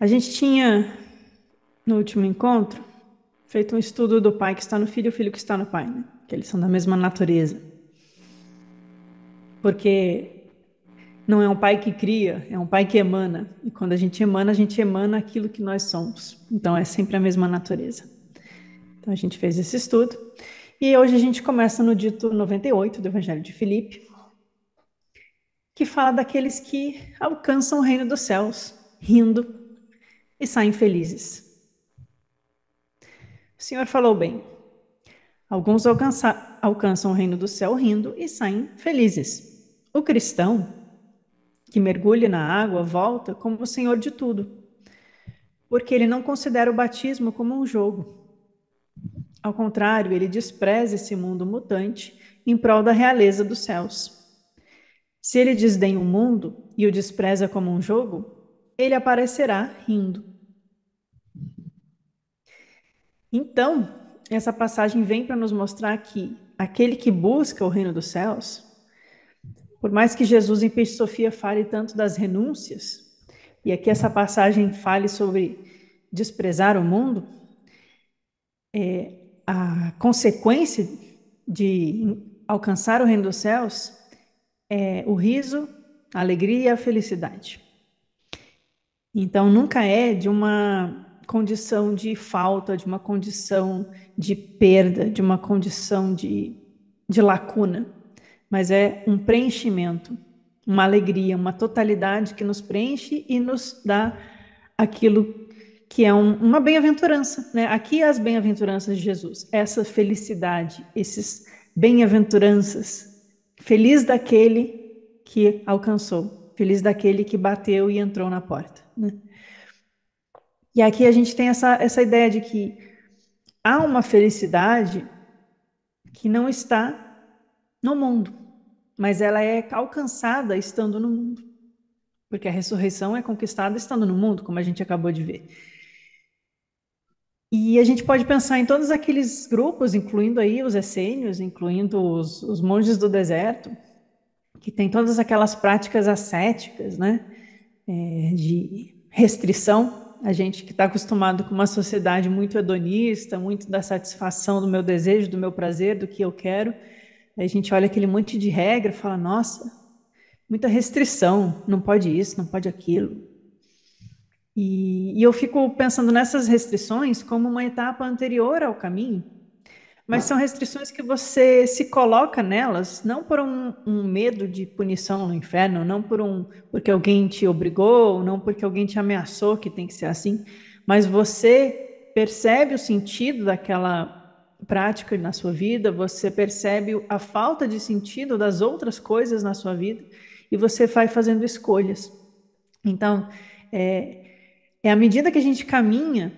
A gente tinha, no último encontro, feito um estudo do pai que está no filho e o filho que está no pai, né? Que eles são da mesma natureza. Porque não é um pai que cria, é um pai que emana. E quando a gente emana aquilo que nós somos. Então é sempre a mesma natureza. Então a gente fez esse estudo. E hoje a gente começa no dito 98 do Evangelho de Filipe, que fala daqueles que alcançam o reino dos céus, rindo e saem felizes. O Senhor falou bem. Alguns alcançam o reino do céu rindo e saem felizes. O cristão, que mergulha na água, volta como o senhor de tudo, porque ele não considera o batismo como um jogo. Ao contrário, ele despreza esse mundo mutante em prol da realeza dos céus. Se ele desdenha o mundo e o despreza como um jogo, ele aparecerá rindo. Então, essa passagem vem para nos mostrar que aquele que busca o reino dos céus, por mais que Jesus em Peixe Sofia fale tanto das renúncias, e aqui essa passagem fale sobre desprezar o mundo, a consequência de alcançar o reino dos céus é o riso, a alegria e a felicidade. Então, nunca é de uma condição de falta, de uma condição de perda, de uma condição de lacuna, mas é um preenchimento, uma alegria, uma totalidade que nos preenche e nos dá aquilo que é uma bem-aventurança, né? Aqui as bem-aventuranças de Jesus, essa felicidade, esses bem-aventuranças, feliz daquele que alcançou, feliz daquele que bateu e entrou na porta, né? E aqui a gente tem essa ideia de que há uma felicidade que não está no mundo, mas ela é alcançada estando no mundo, porque a ressurreição é conquistada estando no mundo, como a gente acabou de ver. E a gente pode pensar em todos aqueles grupos, incluindo aí os essênios, incluindo os monges do deserto, que tem todas aquelas práticas ascéticas, né, de restrição. A gente que está acostumado com uma sociedade muito hedonista, muito da satisfação do meu desejo, do meu prazer, do que eu quero, a gente olha aquele monte de regra e fala, nossa, muita restrição, não pode isso, não pode aquilo. E eu fico pensando nessas restrições como uma etapa anterior ao caminho, mas são restrições que você se coloca nelas, não por um medo de punição no inferno, não porque alguém te obrigou, não porque alguém te ameaçou que tem que ser assim, mas você percebe o sentido daquela prática na sua vida, você percebe a falta de sentido das outras coisas na sua vida e você vai fazendo escolhas. Então, é à medida que a gente caminha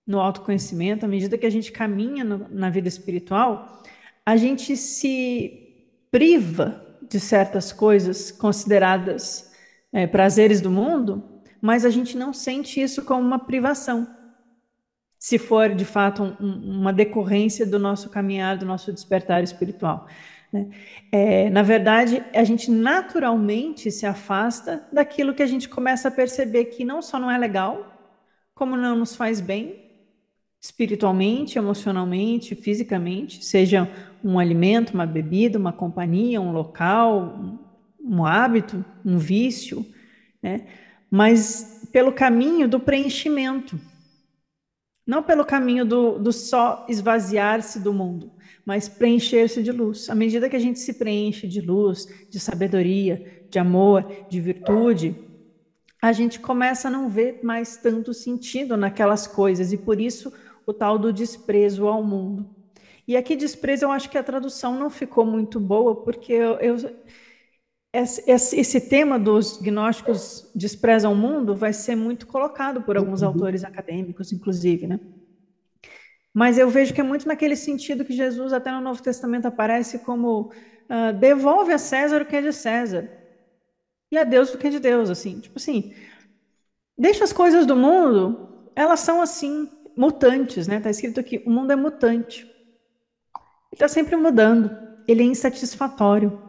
no autoconhecimento, à medida que a gente caminha na vida espiritual, a gente se priva de certas coisas consideradas prazeres do mundo, mas a gente não sente isso como uma privação, se for de fato uma decorrência do nosso caminhar, do nosso despertar espiritual, né? Na verdade, a gente naturalmente se afasta daquilo que a gente começa a perceber que não só não é legal, como não nos faz bem, espiritualmente, emocionalmente, fisicamente, seja um alimento, uma bebida, uma companhia, um local, um hábito, um vício, né? Mas pelo caminho do preenchimento, não pelo caminho do só esvaziar-se do mundo, mas preencher-se de luz. À medida que a gente se preenche de luz, de sabedoria, de amor, de virtude, a gente começa a não ver mais tanto sentido naquelas coisas e por isso o tal do desprezo ao mundo. E aqui desprezo eu acho que a tradução não ficou muito boa porque esse tema dos gnósticos desprezam o mundo vai ser muito colocado por alguns autores acadêmicos, inclusive, né? Mas eu vejo que é muito naquele sentido que Jesus até no Novo Testamento aparece como devolve a César o que é de César e a Deus o que é de Deus, assim, tipo assim, deixa as coisas do mundo, elas são assim, mutantes, né? Tá escrito aqui, o mundo é mutante. Ele está sempre mudando, ele é insatisfatório.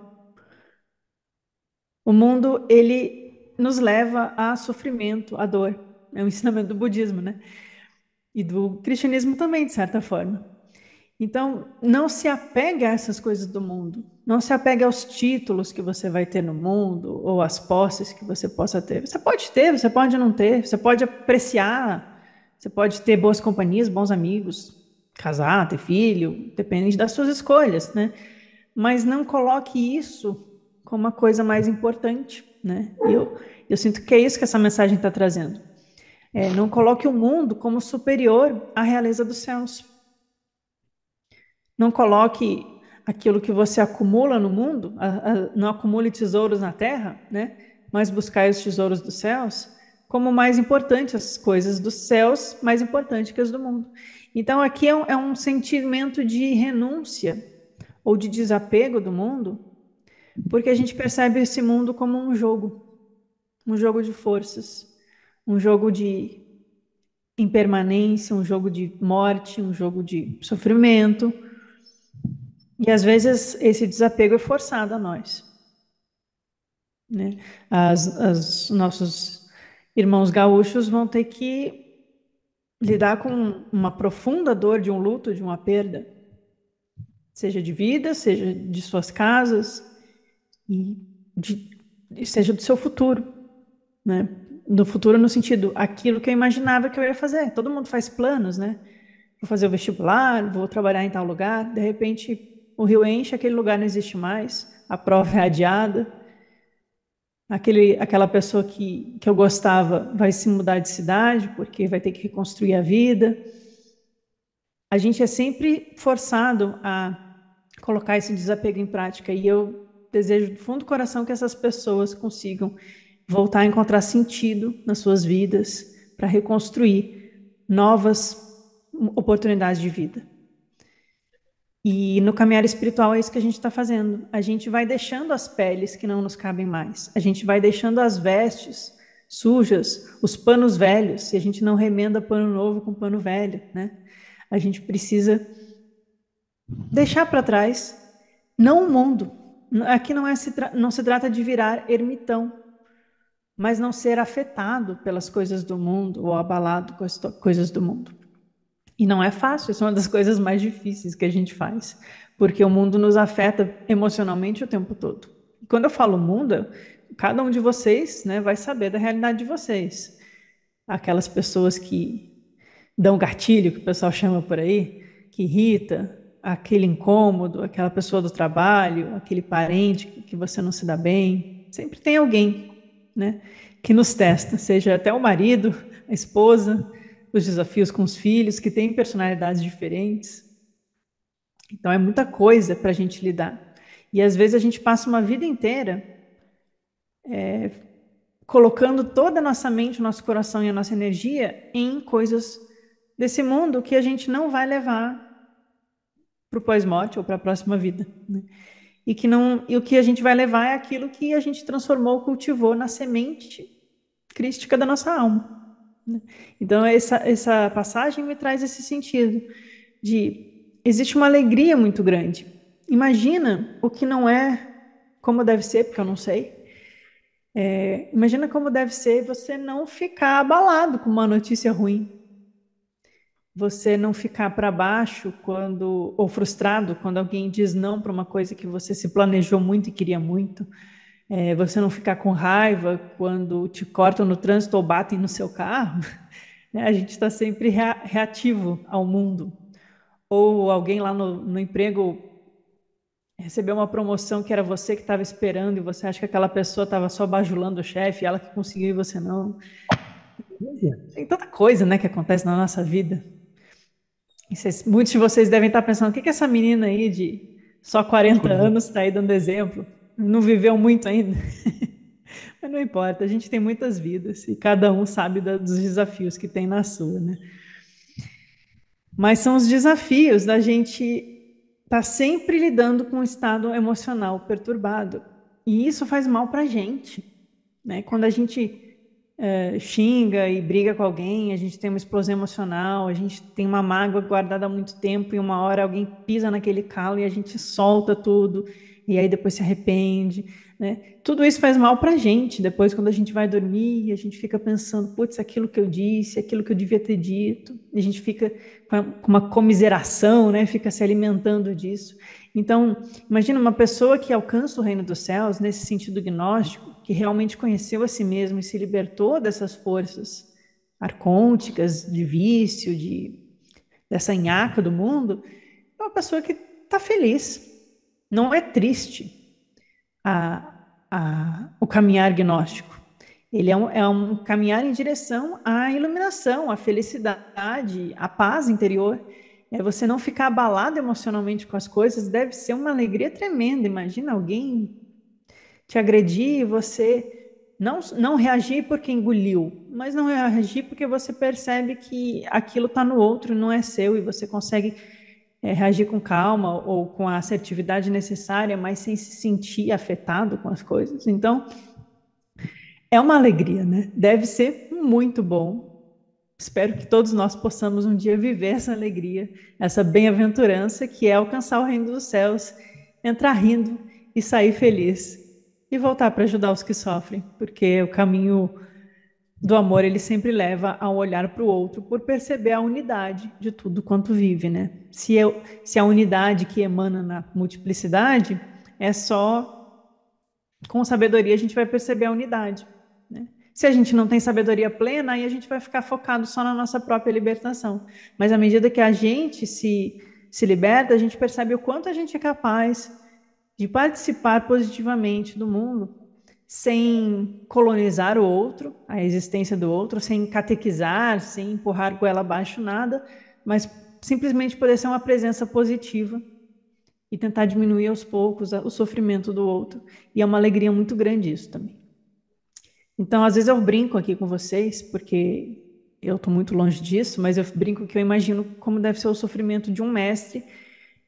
O mundo, ele nos leva a sofrimento, a dor. é um ensinamento do budismo, né? E do cristianismo também, de certa forma. Então, não se apegue a essas coisas do mundo. Não se apegue aos títulos que você vai ter no mundo ou às posses que você possa ter. Você pode ter, você pode não ter, você pode apreciar, você pode ter boas companhias, bons amigos, casar, ter filho, depende das suas escolhas, né? Mas não coloque isso como a coisa mais importante, né? Eu sinto que é isso que essa mensagem está trazendo. Não coloque o mundo como superior à realeza dos céus. Não coloque aquilo que você acumula no mundo, não acumule tesouros na terra, né? Mas buscai os tesouros dos céus, como mais importante as coisas dos céus, mais importante que as do mundo. Então, aqui é um sentimento de renúncia ou de desapego do mundo, porque a gente percebe esse mundo como um jogo de forças, um jogo de impermanência, um jogo de morte, um jogo de sofrimento. E às vezes esse desapego é forçado a nós, né? Nossos irmãos gaúchos vão ter que lidar com uma profunda dor de um luto, de uma perda, seja de vida, seja de suas casas e de, seja do seu futuro, né? Do futuro no sentido, aquilo que eu imaginava que eu ia fazer. Todo mundo faz planos, né? Vou fazer o vestibular, vou trabalhar em tal lugar, de repente o rio enche, aquele lugar não existe mais, a prova é adiada, aquela pessoa que eu gostava vai se mudar de cidade porque vai ter que reconstruir a vida. A gente é sempre forçado a colocar esse desapego em prática e eu desejo do fundo do coração que essas pessoas consigam voltar a encontrar sentido nas suas vidas para reconstruir novas oportunidades de vida. E no caminhar espiritual é isso que a gente está fazendo. A gente vai deixando as peles que não nos cabem mais. A gente vai deixando as vestes sujas, os panos velhos, se a gente não remenda pano novo com pano velho, né? A gente precisa deixar para trás, não o mundo. Aqui não se trata de virar ermitão, mas não ser afetado pelas coisas do mundo ou abalado com as coisas do mundo. E não é fácil, isso é uma das coisas mais difíceis que a gente faz, porque o mundo nos afeta emocionalmente o tempo todo. E quando eu falo mundo, cada um de vocês, né, vai saber da realidade de vocês. Aquelas pessoas que dão gatilho, que o pessoal chama por aí, que irrita, aquele incômodo, aquela pessoa do trabalho, aquele parente que você não se dá bem. Sempre tem alguém, né, que nos testa, seja até o marido, a esposa, os desafios com os filhos, que têm personalidades diferentes. Então é muita coisa para a gente lidar. E às vezes a gente passa uma vida inteira colocando toda a nossa mente, o nosso coração e a nossa energia em coisas desse mundo que a gente não vai levar para o pós-morte ou para a próxima vida, né? E que não, e o que a gente vai levar é aquilo que a gente transformou, cultivou na semente crística da nossa alma, né? Então essa passagem me traz esse sentido de existe uma alegria muito grande. Imagina o que não é como deve ser, porque eu não sei. Imagina como deve ser você não ficar abalado com uma notícia ruim, você não ficar para baixo quando ou frustrado quando alguém diz não para uma coisa que você se planejou muito e queria muito. Você não ficar com raiva quando te cortam no trânsito ou batem no seu carro. Né? A gente está sempre reativo ao mundo. Ou alguém lá no emprego recebeu uma promoção que era você que estava esperando e você acha que aquela pessoa estava só bajulando o chefe, ela que conseguiu e você não. Tem tanta coisa, né, que acontece na nossa vida. Muitos de vocês devem estar pensando, o que que essa menina aí de só 40 anos está aí dando exemplo? Não viveu muito ainda. Mas não importa, a gente tem muitas vidas e cada um sabe dos desafios que tem na sua, né? Mas são os desafios da gente estar sempre lidando com um estado emocional perturbado. E isso faz mal para a gente, né? Quando a gente xinga e briga com alguém, a gente tem uma explosão emocional, a gente tem uma mágoa guardada há muito tempo e uma hora alguém pisa naquele calo e a gente solta tudo e aí depois se arrepende, né? Tudo isso faz mal para a gente. Depois, quando a gente vai dormir, a gente fica pensando, putz, aquilo que eu disse, aquilo que eu devia ter dito, e a gente fica com uma comiseração, né? Fica se alimentando disso. Então, imagina uma pessoa que alcança o reino dos céus, nesse sentido gnóstico, que realmente conheceu a si mesmo e se libertou dessas forças arcônticas, de vício, dessa nhaca do mundo, é uma pessoa que está feliz. Não é triste o caminhar gnóstico. Ele é um caminhar em direção à iluminação, à felicidade, à paz interior. É você não ficar abalado emocionalmente com as coisas, deve ser uma alegria tremenda. Imagina alguém te agredir e você não reagir porque engoliu, mas não reagir porque você percebe que aquilo está no outro, não é seu, e você consegue reagir com calma ou com a assertividade necessária, mas sem se sentir afetado com as coisas. Então, é uma alegria, né? Deve ser muito bom. Espero que todos nós possamos um dia viver essa alegria, essa bem-aventurança que é alcançar o reino dos céus, entrar rindo e sair feliz e voltar para ajudar os que sofrem, porque o caminho do amor ele sempre leva a olhar para o outro por perceber a unidade de tudo quanto vive, né? Se a unidade que emana na multiplicidade é só com sabedoria a gente vai perceber a unidade, né? Se a gente não tem sabedoria plena, aí a gente vai ficar focado só na nossa própria libertação. Mas à medida que a gente se liberta, a gente percebe o quanto a gente é capaz de participar positivamente do mundo, sem colonizar o outro, a existência do outro, sem catequizar, sem empurrar goela abaixo nada, mas simplesmente poder ser uma presença positiva e tentar diminuir aos poucos o sofrimento do outro. E é uma alegria muito grande isso também. Então, às vezes eu brinco aqui com vocês, porque eu estou muito longe disso, mas eu brinco que eu imagino como deve ser o sofrimento de um mestre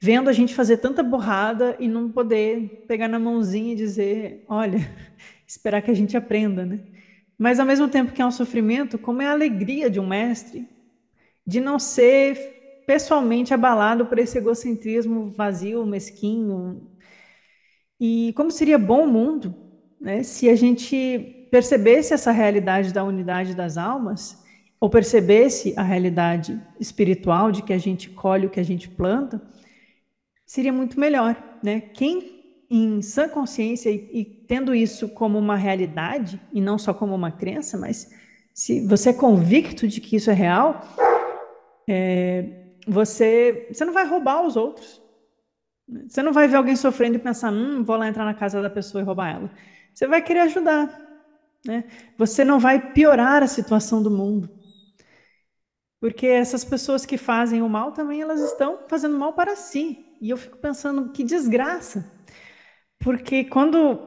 vendo a gente fazer tanta borrada e não poder pegar na mãozinha e dizer, olha, esperar que a gente aprenda, né? Mas ao mesmo tempo que é um sofrimento, como é a alegria de um mestre de não ser pessoalmente abalado por esse egocentrismo vazio, mesquinho. E como seria bom o mundo, né, se a gente percebesse essa realidade da unidade das almas, ou percebesse a realidade espiritual de que a gente colhe o que a gente planta, seria muito melhor, né? Quem em sã consciência e tendo isso como uma realidade e não só como uma crença, mas se você é convicto de que isso é real, você não vai roubar os outros. Você não vai ver alguém sofrendo e pensar, vou lá entrar na casa da pessoa e roubar ela. Você vai querer ajudar, né? Você não vai piorar a situação do mundo, porque essas pessoas que fazem o mal também elas estão fazendo mal para si. E eu fico pensando que desgraça, porque quando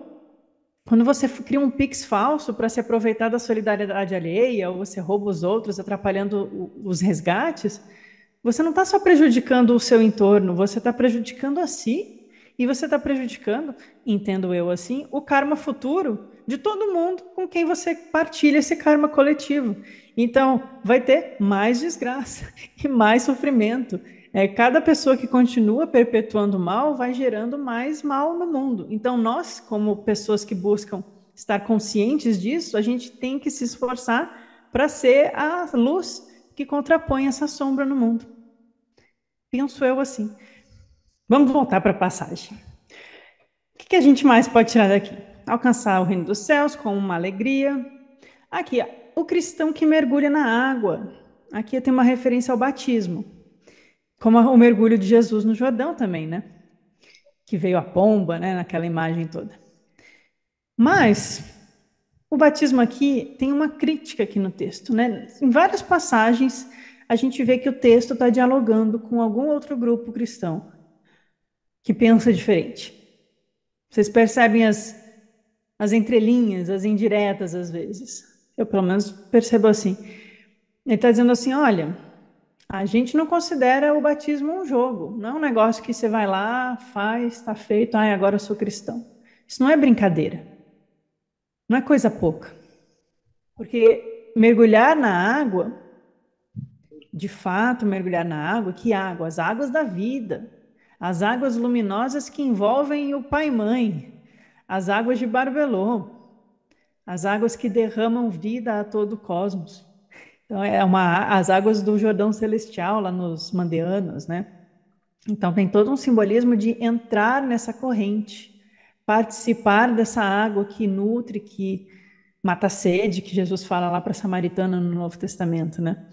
você cria um pix falso para se aproveitar da solidariedade alheia, ou você rouba os outros, atrapalhando os resgates, você não está só prejudicando o seu entorno, você está prejudicando a si e você está prejudicando, entendo eu assim, o karma futuro de todo mundo com quem você partilha esse karma coletivo. Então, vai ter mais desgraça e mais sofrimento. Cada pessoa que continua perpetuando o mal vai gerando mais mal no mundo. Então, nós, como pessoas que buscam estar conscientes disso, a gente tem que se esforçar para ser a luz que contrapõe essa sombra no mundo. Penso eu assim. Vamos voltar para a passagem. O que a gente mais pode tirar daqui? Alcançar o reino dos céus com uma alegria. Aqui, o cristão que mergulha na água. Aqui tem uma referência ao batismo, como o mergulho de Jesus no Jordão também, né? Que veio a pomba, né? Naquela imagem toda. Mas o batismo aqui tem uma crítica aqui no texto, né? Em várias passagens a gente vê que o texto está dialogando com algum outro grupo cristão que pensa diferente. Vocês percebem as entrelinhas, as indiretas às vezes. Eu, pelo menos, percebo assim. Ele está dizendo assim: olha, a gente não considera o batismo um jogo, não é um negócio que você vai lá, faz, está feito, ai, agora eu sou cristão. Isso não é brincadeira, não é coisa pouca. Porque mergulhar na água, de fato, mergulhar na água, que água? As águas da vida, as águas luminosas que envolvem o Pai e Mãe, as águas de Barbelô, as águas que derramam vida a todo o cosmos. Então, as águas do Jordão Celestial, lá nos Mandeanos, né? Então, tem todo um simbolismo de entrar nessa corrente, participar dessa água que nutre, que mata a sede, que Jesus fala lá para a Samaritana no Novo Testamento, né?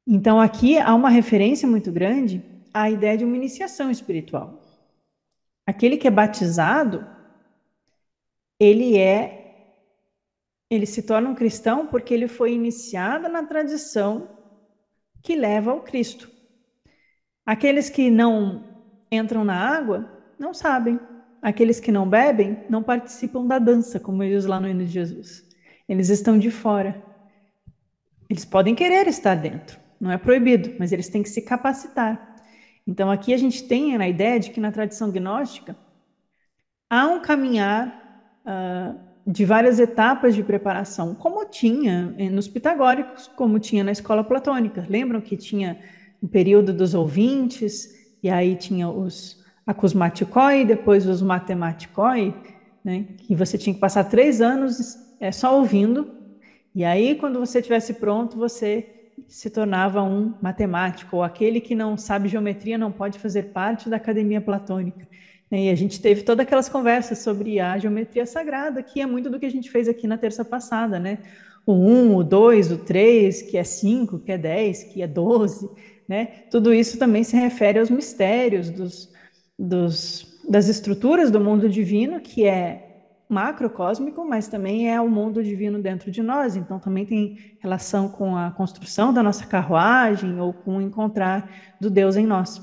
Então, aqui há uma referência muito grande à ideia de uma iniciação espiritual. Aquele que é batizado, ele ele se torna um cristão porque ele foi iniciado na tradição que leva ao Cristo. Aqueles que não entram na água não sabem. Aqueles que não bebem não participam da dança, como diz lá no hino de Jesus. Eles estão de fora. Eles podem querer estar dentro, não é proibido, mas eles têm que se capacitar. Então aqui a gente tem a ideia de que na tradição gnóstica há um caminhar de várias etapas de preparação, como tinha nos pitagóricos, como tinha na escola platônica. Lembram que tinha o período dos ouvintes, e aí tinha os acusmaticoi, depois os matematicoi, né? Que você tinha que passar 3 anos só ouvindo, e aí quando você estivesse pronto, você se tornava um matemático, ou aquele que não sabe geometria não pode fazer parte da academia platônica. E a gente teve todas aquelas conversas sobre a geometria sagrada, que é muito do que a gente fez aqui na terça passada, né? O 1, o 2, o 3, que é 5, que é 10, que é 12, né? Tudo isso também se refere aos mistérios das estruturas do mundo divino, que é macrocósmico, mas também é o mundo divino dentro de nós, então também tem relação com a construção da nossa carruagem ou com o encontrar do Deus em nós.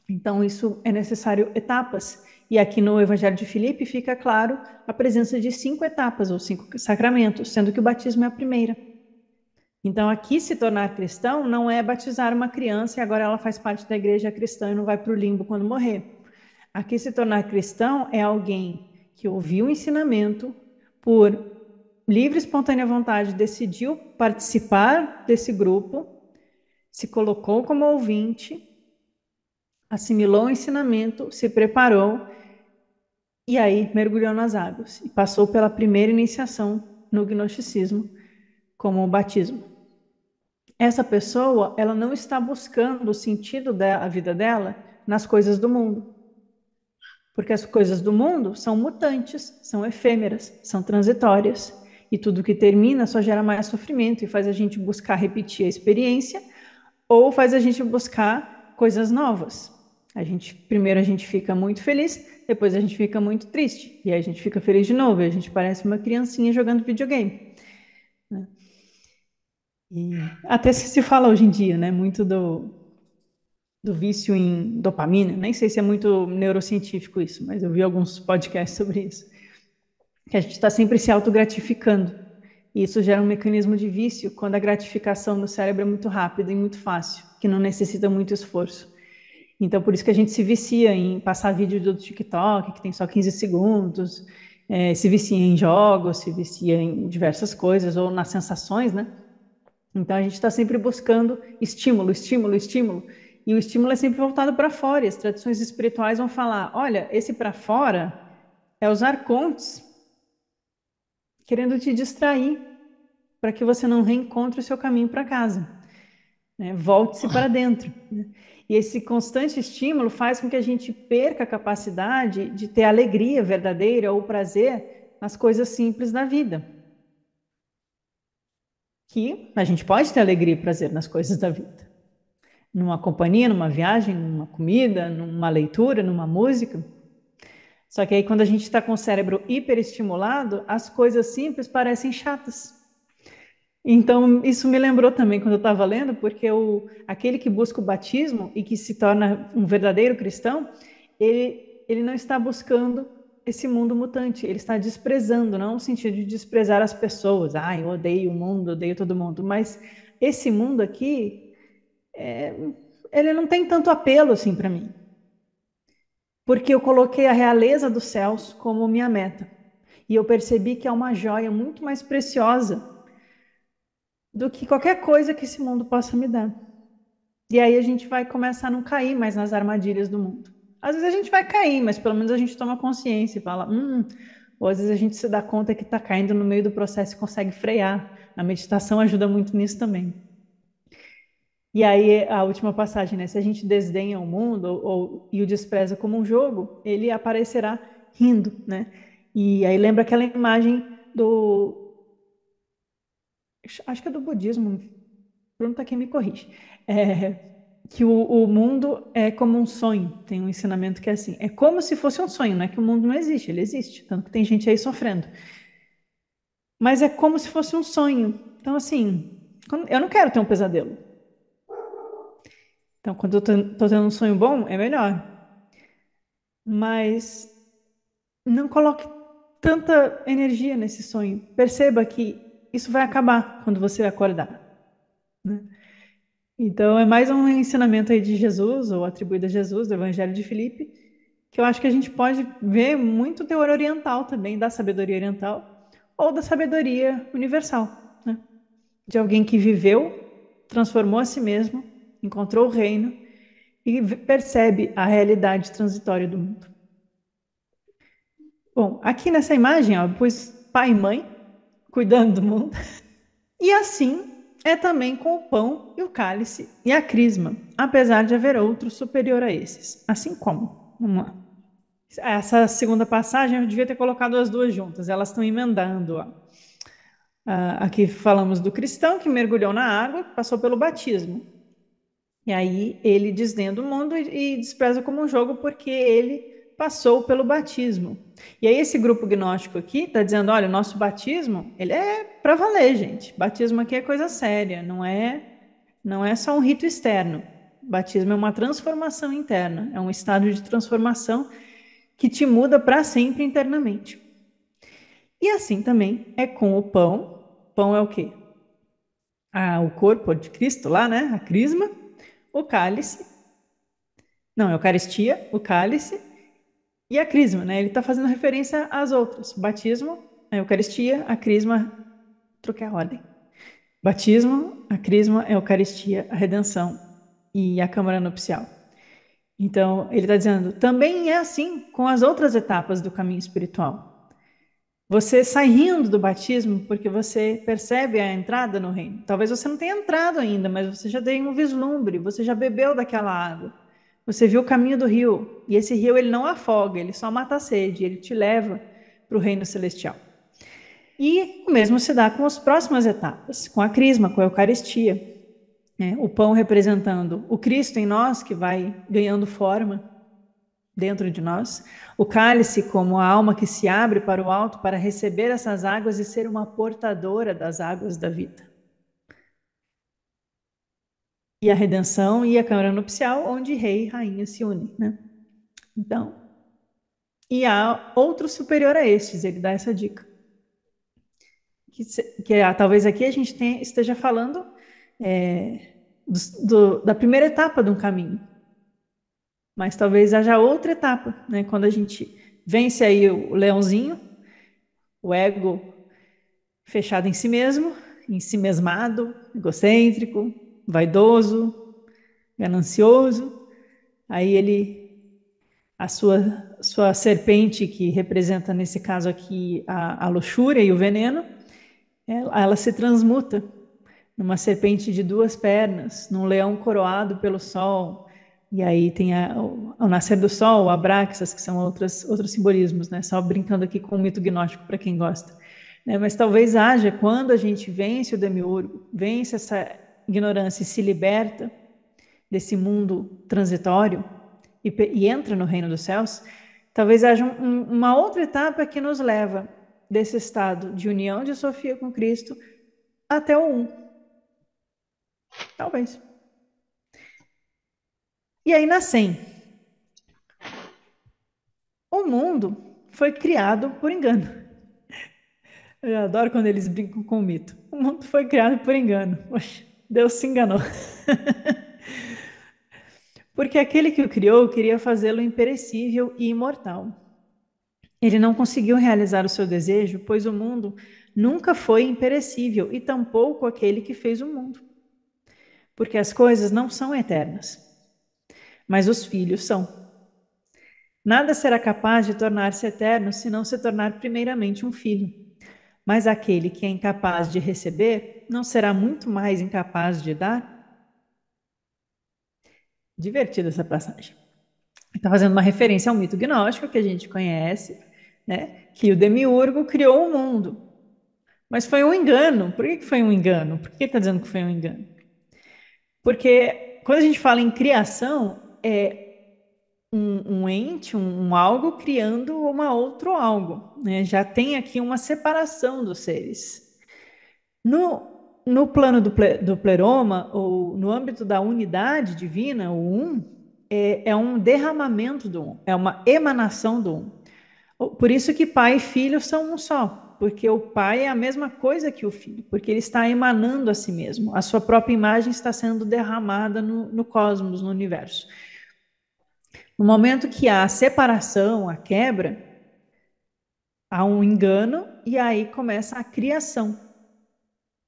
Então, isso é necessário etapas. E aqui no Evangelho de Filipe fica claro a presença de 5 etapas, ou 5 sacramentos, sendo que o batismo é a primeira. Então, aqui se tornar cristão não é batizar uma criança e agora ela faz parte da igreja cristã e não vai para o limbo quando morrer. Aqui se tornar cristão é alguém que ouviu o ensinamento, por livre e espontânea vontade, decidiu participar desse grupo, se colocou como ouvinte, assimilou o ensinamento, se preparou e aí mergulhou nas águas e passou pela primeira iniciação no gnosticismo, como o batismo. Essa pessoa, ela não está buscando o sentido da vida dela nas coisas do mundo, porque as coisas do mundo são mutantes, são efêmeras, são transitórias, e tudo que termina só gera mais sofrimento e faz a gente buscar repetir a experiência ou faz a gente buscar coisas novas. Primeiro a gente fica muito feliz, depois a gente fica muito triste, e aí a gente fica feliz de novo, e a gente parece uma criancinha jogando videogame, né? E até se fala hoje em dia, né, muito do vício em dopamina, nem sei se é muito neurocientífico isso, mas eu vi alguns podcasts sobre isso, que a gente está sempre se autogratificando, e isso gera um mecanismo de vício quando a gratificação no cérebro é muito rápida e muito fácil, que não necessita muito esforço. Então, por isso que a gente se vicia em passar vídeo do TikTok, que tem só 15 segundos, se vicia em jogos, se vicia em diversas coisas, ou nas sensações, né? Então, a gente está sempre buscando estímulo, estímulo, estímulo. E o estímulo é sempre voltado para fora. E as tradições espirituais vão falar: olha, esse para fora é os arcontes querendo te distrair, para que você não reencontre o seu caminho para casa, né? Volte-se para dentro, né? E esse constante estímulo faz com que a gente perca a capacidade de ter alegria verdadeira ou prazer nas coisas simples da vida. Que a gente pode ter alegria e prazer nas coisas da vida. Numa companhia, numa viagem, numa comida, numa leitura, numa música. Só que aí quando a gente está com o cérebro hiperestimulado, as coisas simples parecem chatas. Então, isso me lembrou também quando eu estava lendo, porque aquele que busca o batismo e que se torna um verdadeiro cristão, ele não está buscando esse mundo mutante, ele está desprezando, não no sentido de desprezar as pessoas, eu odeio o mundo, odeio todo mundo, mas esse mundo aqui, ele não tem tanto apelo assim para mim, porque eu coloquei a realeza dos céus como minha meta, e eu percebi que é uma joia muito mais preciosa do que qualquer coisa que esse mundo possa me dar. E aí a gente vai começar a não cair mais nas armadilhas do mundo. Às vezes a gente vai cair, mas pelo menos a gente toma consciência e fala, ou às vezes a gente se dá conta que está caindo no meio do processo e consegue frear. A meditação ajuda muito nisso também. E aí a última passagem, né? Se a gente desdenha o mundo e o despreza como um jogo, ele aparecerá rindo, né? E aí lembra aquela imagem do, acho que é do budismo, Bruno tá aqui me corrige, que o mundo é como um sonho. Tem um ensinamento que é assim, é como se fosse um sonho, não é que o mundo não existe, ele existe, tanto que tem gente aí sofrendo. Mas é como se fosse um sonho. Então, assim, eu não quero ter um pesadelo. Então, quando eu tô tendo um sonho bom, é melhor. Mas não coloque tanta energia nesse sonho. Perceba que isso vai acabar quando você acordar, né? Então, é mais um ensinamento aí de Jesus, ou atribuído a Jesus, do Evangelho de Filipe, que eu acho que a gente pode ver muito teor oriental também, da sabedoria oriental, ou da sabedoria universal, né? De alguém que viveu, transformou a si mesmo, encontrou o reino e percebe a realidade transitória do mundo. Bom, aqui nessa imagem, ó, pus pai e mãe cuidando do mundo. E assim é também com o pão e o cálice e a crisma, apesar de haver outro superior a esses. Assim como, vamos lá. Essa segunda passagem eu devia ter colocado as duas juntas, elas estão emendando. Ó. Aqui falamos do cristão que mergulhou na água, passou pelo batismo. E aí ele desdenha do mundo e despreza como um jogo porque ele passou pelo batismo. E aí esse grupo gnóstico aqui está dizendo, olha, o nosso batismo, ele é para valer, gente. Batismo aqui é coisa séria, não é só um rito externo. Batismo é uma transformação interna, é um estado de transformação que te muda para sempre internamente. E assim também é com o pão. Pão é o quê? O corpo de Cristo lá, né? A crisma, o cálice. Não, é a Eucaristia, o cálice e a crisma, né? Ele está fazendo referência às outras. O batismo, a Eucaristia, a crisma, troquei a ordem. Batismo, a crisma, a Eucaristia, a redenção e a câmara nupcial. Então, ele está dizendo, também é assim com as outras etapas do caminho espiritual. Você sai rindo do batismo porque você percebe a entrada no reino. Talvez você não tenha entrado ainda, mas você já tem um vislumbre, você já bebeu daquela água. Você viu o caminho do rio, e esse rio ele não afoga, ele só mata a sede, ele te leva para o reino celestial. E o mesmo se dá com as próximas etapas, com a crisma, com a Eucaristia, né? O pão representando o Cristo em nós, que vai ganhando forma dentro de nós, o cálice como a alma que se abre para o alto para receber essas águas e ser uma portadora das águas da vida. E a redenção e a câmara nupcial, onde rei e rainha se unem, né? Então, e há outro superior a estes, ele dá essa dica. Talvez aqui a gente esteja falando da primeira etapa de um caminho, mas talvez haja outra etapa, né? Quando a gente vence aí o leãozinho, o ego fechado em si mesmo, em si mesmado, egocêntrico, vaidoso, ganancioso. Aí a sua serpente, que representa nesse caso aqui a luxúria e o veneno, ela se transmuta numa serpente de duas pernas, num leão coroado pelo sol. E aí tem o nascer do sol, o Abraxas, que são outros simbolismos, né? Só brincando aqui com o mito gnóstico para quem gosta. Né? Mas talvez haja, quando a gente vence o demiurgo, vence essa ignorância e se liberta desse mundo transitório e entra no reino dos céus, talvez haja uma outra etapa que nos leva desse estado de união de Sofia com Cristo até o um. Talvez. E aí na 100. O mundo foi criado por engano. Eu adoro quando eles brincam com o mito. O mundo foi criado por engano. Poxa, Deus se enganou. Porque aquele que o criou queria fazê-lo imperecível e imortal. Ele não conseguiu realizar o seu desejo, pois o mundo nunca foi imperecível e tampouco aquele que fez o mundo. porque as coisas não são eternas, mas os filhos são. Nada será capaz de tornar-se eterno se não se tornar primeiramente um filho. Mas aquele que é incapaz de receber, não será muito mais incapaz de dar? Divertida essa passagem. Está fazendo uma referência ao mito gnóstico que a gente conhece, né? Que o demiurgo criou o mundo. Mas foi um engano. Por que foi um engano? Por que está dizendo que foi um engano? Porque quando a gente fala em criação, é um ente, um algo criando uma outro algo, né? Já tem aqui uma separação dos seres. No plano do pleroma, ou no âmbito da unidade divina, o um, é um derramamento do um, é uma emanação do um. Por isso que pai e filho são um só, porque o pai é a mesma coisa que o filho, porque ele está emanando a si mesmo, a sua própria imagem está sendo derramada no cosmos, no universo. No momento que há a separação, a quebra, há um engano e aí começa a criação.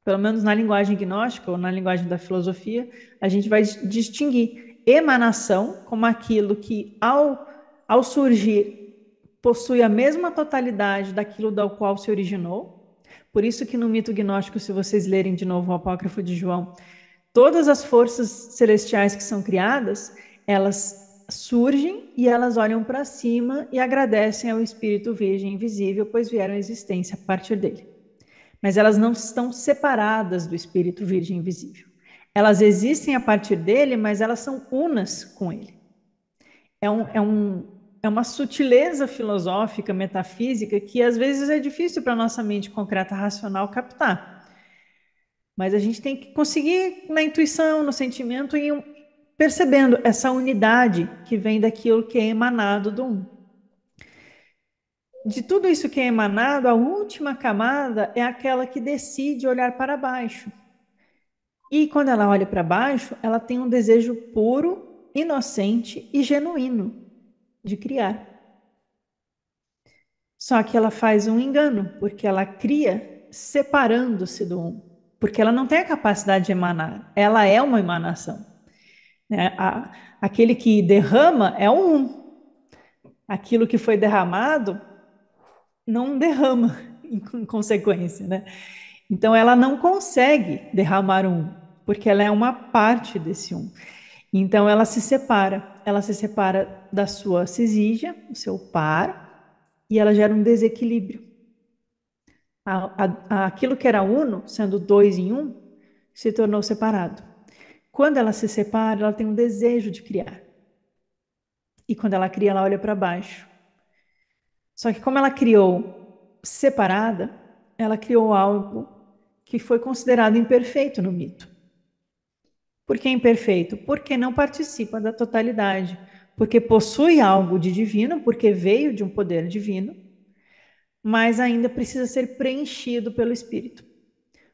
Pelo menos na linguagem gnóstica ou na linguagem da filosofia, a gente vai distinguir emanação como aquilo que, ao surgir, possui a mesma totalidade daquilo do qual se originou. Por isso que no mito gnóstico, se vocês lerem de novo o Apócrifo de João, todas as forças celestiais que são criadas, elas surgem e elas olham para cima e agradecem ao Espírito Virgem invisível, pois vieram à existência a partir dele. Mas elas não estão separadas do Espírito Virgem invisível. Elas existem a partir dele, mas elas são unas com ele. É uma sutileza filosófica, metafísica, que às vezes é difícil para a nossa mente concreta racional captar. Mas a gente tem que conseguir, na intuição, no sentimento, ir percebendo essa unidade que vem daquilo que é emanado do um. De tudo isso que é emanado, a última camada é aquela que decide olhar para baixo. E quando ela olha para baixo, ela tem um desejo puro, inocente e genuíno de criar. Só que ela faz um engano, porque ela cria separando-se do um, porque ela não tem a capacidade de emanar, ela é uma emanação. Né? Aquele que derrama é o um, aquilo que foi derramado não derrama em consequência, né? Então ela não consegue derramar um, porque ela é uma parte desse um. Então ela se separa da sua cisígia, o seu par, e ela gera um desequilíbrio. Aquilo que era uno, sendo dois em um, se tornou separado. Quando ela se separa, ela tem um desejo de criar. E quando ela cria, ela olha para baixo. Só que como ela criou separada, ela criou algo que foi considerado imperfeito no mito. Por que imperfeito? Porque não participa da totalidade, porque possui algo de divino, porque veio de um poder divino, mas ainda precisa ser preenchido pelo Espírito.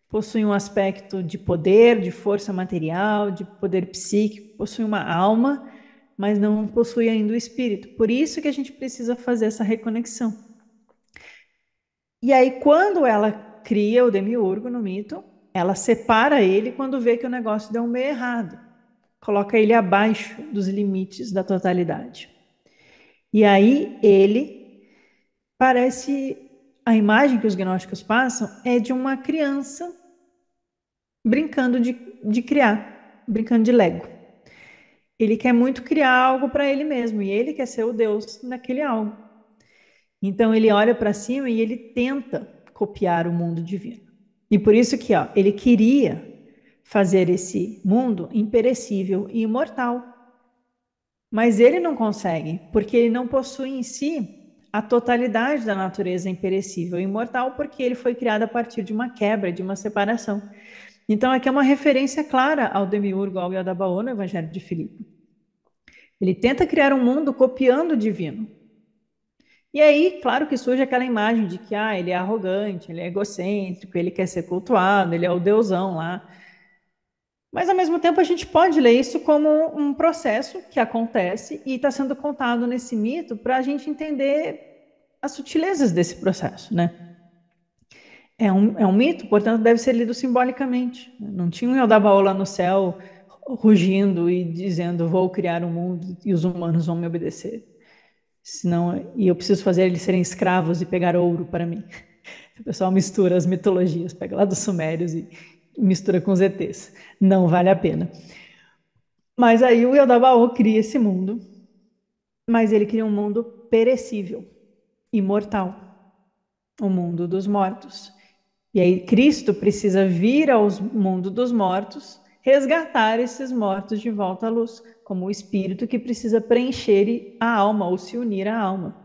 Possui um aspecto de poder, de força material, de poder psíquico, possui uma alma, mas não possui ainda o Espírito. Por isso que a gente precisa fazer essa reconexão. E aí, quando ela cria o demiurgo no mito, ela separa ele quando vê que o negócio deu meio errado. Coloca ele abaixo dos limites da totalidade. E aí ele parece, a imagem que os gnósticos passam é de uma criança brincando de criar, brincando de Lego. Ele quer muito criar algo para ele mesmo e ele quer ser o Deus naquele algo. Então ele olha para cima e ele tenta copiar o mundo divino. E por isso que ele queria fazer esse mundo imperecível e imortal. Mas ele não consegue, porque ele não possui em si a totalidade da natureza imperecível e imortal, porque ele foi criado a partir de uma quebra, de uma separação. Então, aqui é uma referência clara ao demiurgo, ao Yadabaoth, no Evangelho de Filipe. Ele tenta criar um mundo copiando o divino. E aí, claro que surge aquela imagem de que ele é arrogante, ele é egocêntrico, ele quer ser cultuado, ele é o deusão lá. Mas, ao mesmo tempo, a gente pode ler isso como um processo que acontece e está sendo contado nesse mito para a gente entender as sutilezas desse processo, né? É um mito, portanto, deve ser lido simbolicamente. Não tinha um Yaldabaoth lá no céu rugindo e dizendo: vou criar um mundo e os humanos vão me obedecer. Senão, e eu preciso fazer eles serem escravos e pegar ouro para mim. O pessoal mistura as mitologias, pega lá dos Sumérios e mistura com os ETs. Não vale a pena. Mas aí o Yaldabaoth cria esse mundo, mas ele cria um mundo perecível, imortal, o mundo dos mortos. E aí Cristo precisa vir ao mundo dos mortos, resgatar esses mortos de volta à luz, como o espírito que precisa preencher a alma ou se unir à alma.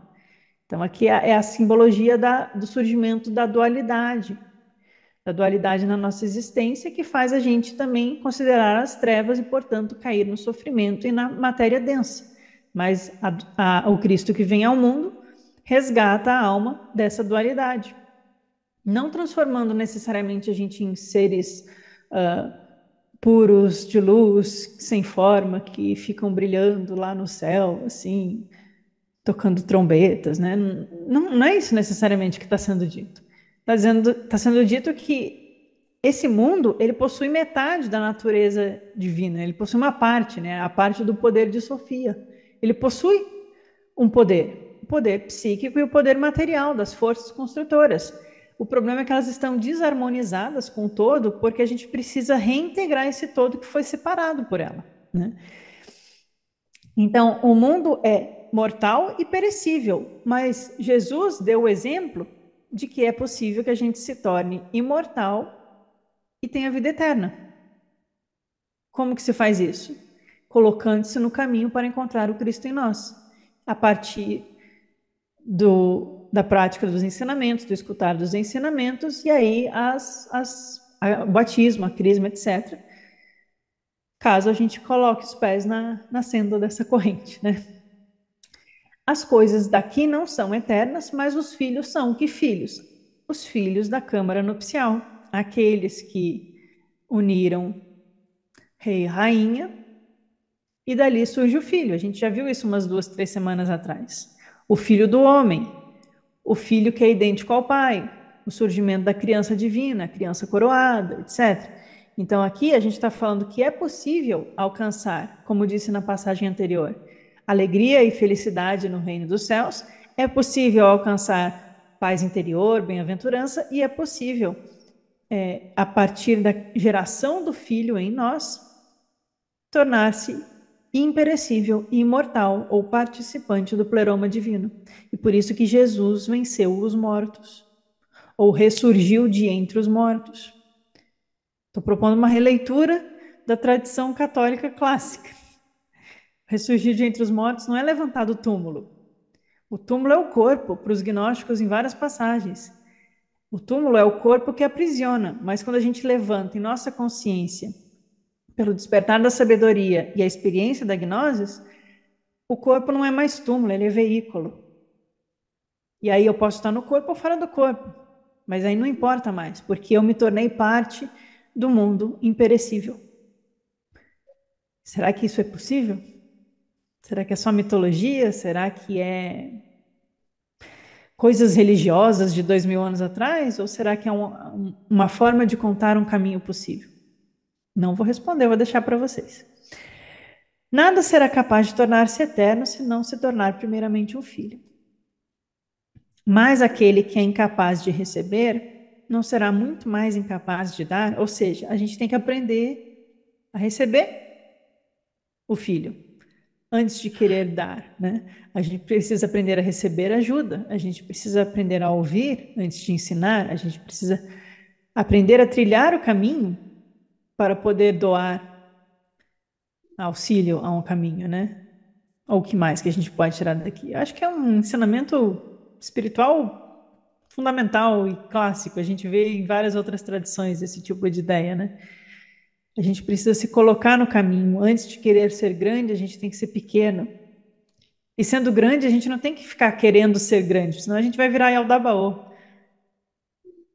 Então aqui é a simbologia do surgimento da dualidade na nossa existência, que faz a gente também considerar as trevas e, portanto, cair no sofrimento e na matéria densa. Mas o Cristo que vem ao mundo resgata a alma dessa dualidade, não transformando necessariamente a gente em seres puros de luz, sem forma, que ficam brilhando lá no céu, assim, tocando trombetas, né? Não, não é isso necessariamente que está sendo dito. Tá sendo dito que esse mundo, ele possui metade da natureza divina, ele possui uma parte, né? A parte do poder de Sofia. Ele possui um poder, o poder psíquico e o poder material das forças construtoras. O problema é que elas estão desarmonizadas com o todo, porque a gente precisa reintegrar esse todo que foi separado por ela, né? Então, o mundo é mortal e perecível, mas Jesus deu o exemplo de que é possível que a gente se torne imortal e tenha vida eterna. Como que se faz isso? Colocando-se no caminho para encontrar o Cristo em nós, a partir da prática dos ensinamentos, do escutar dos ensinamentos, e aí o batismo, a crisma, etc., caso a gente coloque os pés na senda dessa corrente, né? As coisas daqui não são eternas, mas os filhos são. Que filhos? Os filhos da Câmara Nupcial, aqueles que uniram rei e rainha, e dali surge o filho. A gente já viu isso umas 2, 3 semanas atrás. O filho do homem, o filho que é idêntico ao pai, o surgimento da criança divina, a criança coroada, etc. Então aqui a gente está falando que é possível alcançar, como disse na passagem anterior, alegria e felicidade no reino dos céus, é possível alcançar paz interior, bem-aventurança, e é possível, a partir da geração do Filho em nós, tornar-se imperecível e imortal ou participante do pleroma divino. E por isso que Jesus venceu os mortos, ou ressurgiu de entre os mortos. Estou propondo uma releitura da tradição católica clássica. Ressurgir de entre os mortos não é levantar do túmulo. O túmulo é o corpo, para os gnósticos em várias passagens. O túmulo é o corpo que aprisiona, mas quando a gente levanta em nossa consciência, pelo despertar da sabedoria e a experiência da gnosis, o corpo não é mais túmulo, ele é veículo. E aí eu posso estar no corpo ou fora do corpo, mas aí não importa mais, porque eu me tornei parte do mundo imperecível. Será que isso é possível? Será que é só mitologia? Será que é coisas religiosas de 2000 anos atrás? Ou será que é uma forma de contar um caminho possível? Não vou responder, vou deixar para vocês. Nada será capaz de tornar-se eterno se não se tornar primeiramente um filho. Mas aquele que é incapaz de receber, não será muito mais incapaz de dar? Ou seja, a gente tem que aprender a receber o filho antes de querer dar, né? A gente precisa aprender a receber ajuda, a gente precisa aprender a ouvir antes de ensinar, a gente precisa aprender a trilhar o caminho para poder doar auxílio a um caminho, né? Ou o que mais que a gente pode tirar daqui? Acho que é um ensinamento espiritual fundamental e clássico. A gente vê em várias outras tradições esse tipo de ideia, né? A gente precisa se colocar no caminho. Antes de querer ser grande, a gente tem que ser pequeno. E sendo grande, a gente não tem que ficar querendo ser grande, senão a gente vai virar Yaldabaoth.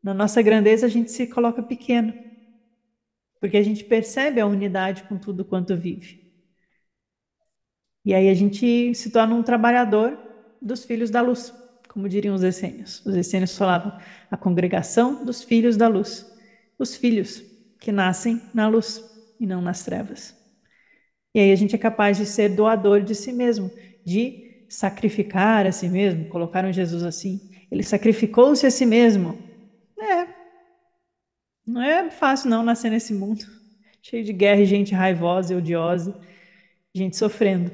Na nossa grandeza, a gente se coloca pequeno, porque a gente percebe a unidade com tudo quanto vive. E aí a gente se torna um trabalhador dos filhos da luz, como diriam os essênios. Os essênios falavam a congregação dos filhos da luz. Os filhos que nascem na luz e não nas trevas. E aí a gente é capaz de ser doador de si mesmo, de sacrificar a si mesmo. Colocaram Jesus assim. Ele sacrificou-se a si mesmo. É, não é fácil não nascer nesse mundo, cheio de guerra e gente raivosa e odiosa, gente sofrendo,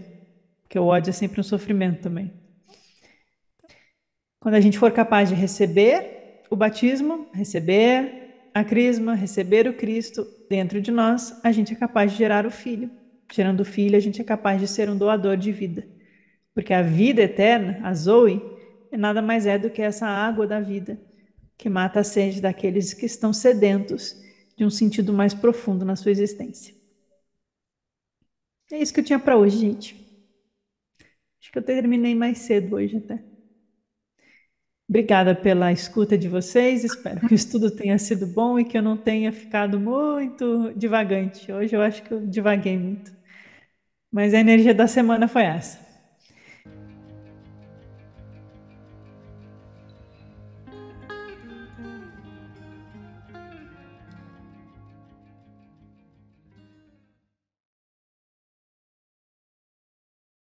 porque o ódio é sempre um sofrimento também. Quando a gente for capaz de receber o batismo, receber a crisma, receber o Cristo dentro de nós, a gente é capaz de gerar o Filho. Gerando o Filho, a gente é capaz de ser um doador de vida. Porque a vida eterna, a Zoe, nada mais é do que essa água da vida, que mata a sede daqueles que estão sedentos de um sentido mais profundo na sua existência. É isso que eu tinha para hoje, gente. Acho que eu terminei mais cedo hoje até. Obrigada pela escuta de vocês. Espero que o estudo tenha sido bom e que eu não tenha ficado muito divagante. Hoje eu acho que eu divaguei muito. Mas a energia da semana foi essa.